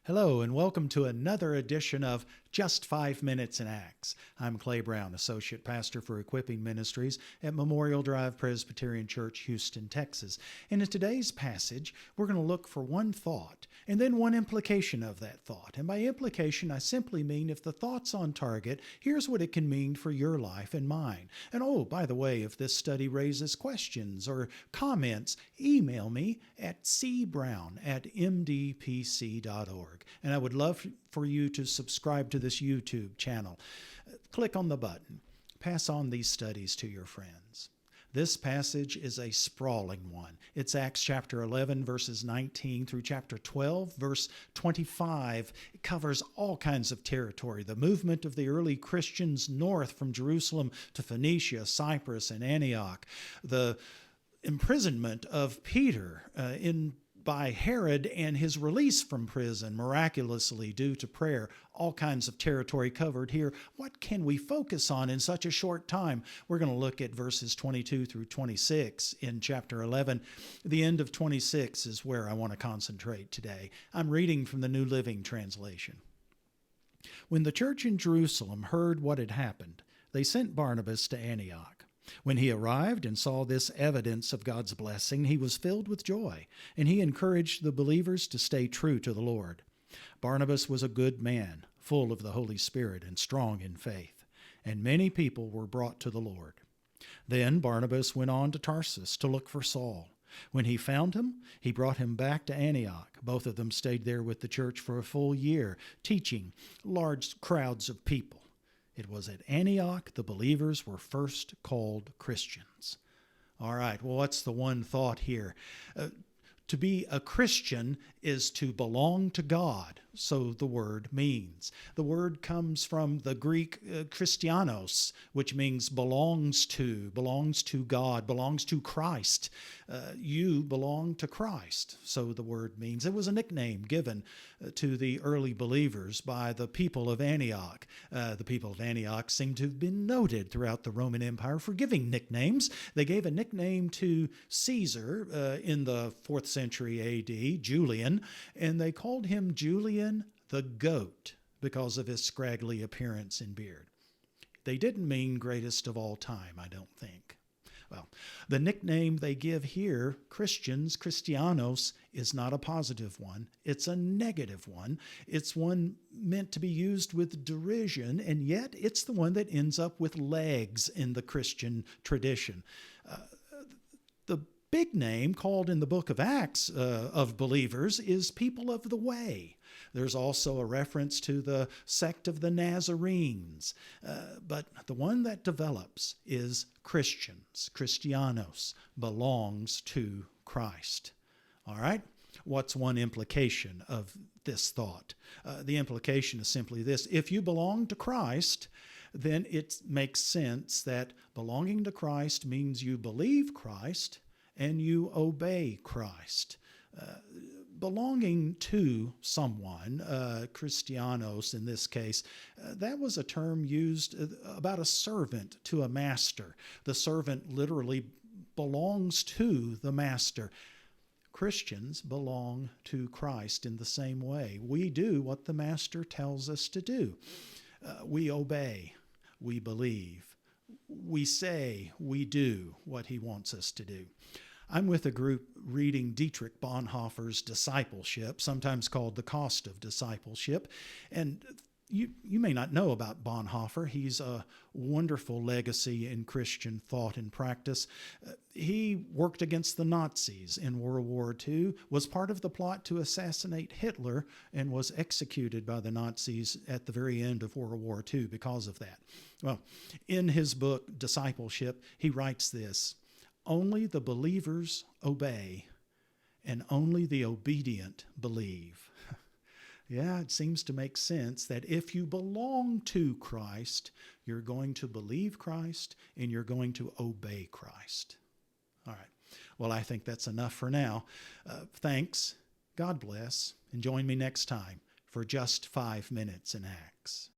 Hello, and welcome to another edition of Just 5 Minutes in Acts. I'm Clay Brown, Associate Pastor for Equipping Ministries at Memorial Drive Presbyterian Church, Houston, Texas. And in today's passage, we're going to look for one thought and then one implication of that thought. And by implication, I simply mean if the thought's on target, here's what it can mean for your life and mine. And oh, by the way, if this study raises questions or comments, email me at cbrown@mdpc.org. And I would love for you to subscribe to this YouTube channel. Click on the button. Pass on these studies to your friends. This passage is a sprawling one. It's Acts chapter 11, verses 19 through chapter 12, verse 25. It covers all kinds of territory. The movement of the early Christians north from Jerusalem to Phoenicia, Cyprus, and Antioch. The imprisonment of Peter by Herod and his release from prison miraculously due to prayer. All kinds of territory covered here. What can we focus on in such a short time? We're going to look at verses 22 through 26 in chapter 11. The end of 26 is where I want to concentrate today. I'm reading from the New Living Translation. When the church in Jerusalem heard what had happened, they sent Barnabas to Antioch. When he arrived and saw this evidence of God's blessing, he was filled with joy, and he encouraged the believers to stay true to the Lord. Barnabas was a good man, full of the Holy Spirit and strong in faith, and many people were brought to the Lord. Then Barnabas went on to Tarsus to look for Saul. When he found him, he brought him back to Antioch. Both of them stayed there with the church for a full year, teaching large crowds of people. It was at Antioch the believers were first called Christians. All right, well, what's the one thought here? To be a Christian is to belong to God, so the word means. The word comes from the Greek Christianos, which means belongs to God, belongs to Christ. You belong to Christ, so the word means. It was a nickname given to the early believers by the people of Antioch. The people of Antioch seem to have been noted throughout the Roman Empire for giving nicknames. They gave a nickname to Caesar in the 4th century A.D., Julian, and they called him Julian the Goat because of his scraggly appearance and beard. They didn't mean greatest of all time, I don't think. Well, the nickname they give here, Christians, Christianos, is not a positive one. It's a negative one. It's one meant to be used with derision, and yet it's the one that ends up with legs in the Christian tradition. The big name called in the book of Acts of believers is people of the way. There's also a reference to the sect of the Nazarenes. But the one that develops is Christians. Christianos belongs to Christ. All right? What's one implication of this thought? The implication is simply this. If you belong to Christ, then it makes sense that belonging to Christ means you believe Christ and you obey Christ. Belonging to someone, Christianos in this case, that was a term used about a servant to a master. The servant literally belongs to the master. Christians belong to Christ in the same way. We do what the master tells us to do. We obey, we believe, we say, we do what he wants us to do. I'm with a group reading Dietrich Bonhoeffer's Discipleship, sometimes called The Cost of Discipleship. And you may not know about Bonhoeffer. He's a wonderful legacy in Christian thought and practice. He worked against the Nazis in World War II, was part of the plot to assassinate Hitler, and was executed by the Nazis at the very end of World War II because of that. Well, in his book, Discipleship, he writes this: only the believers obey, and only the obedient believe. Yeah, it seems to make sense that if you belong to Christ, you're going to believe Christ and you're going to obey Christ. All right. Well, I think that's enough for now. Thanks. God bless. And join me next time for Just 5 Minutes in Acts.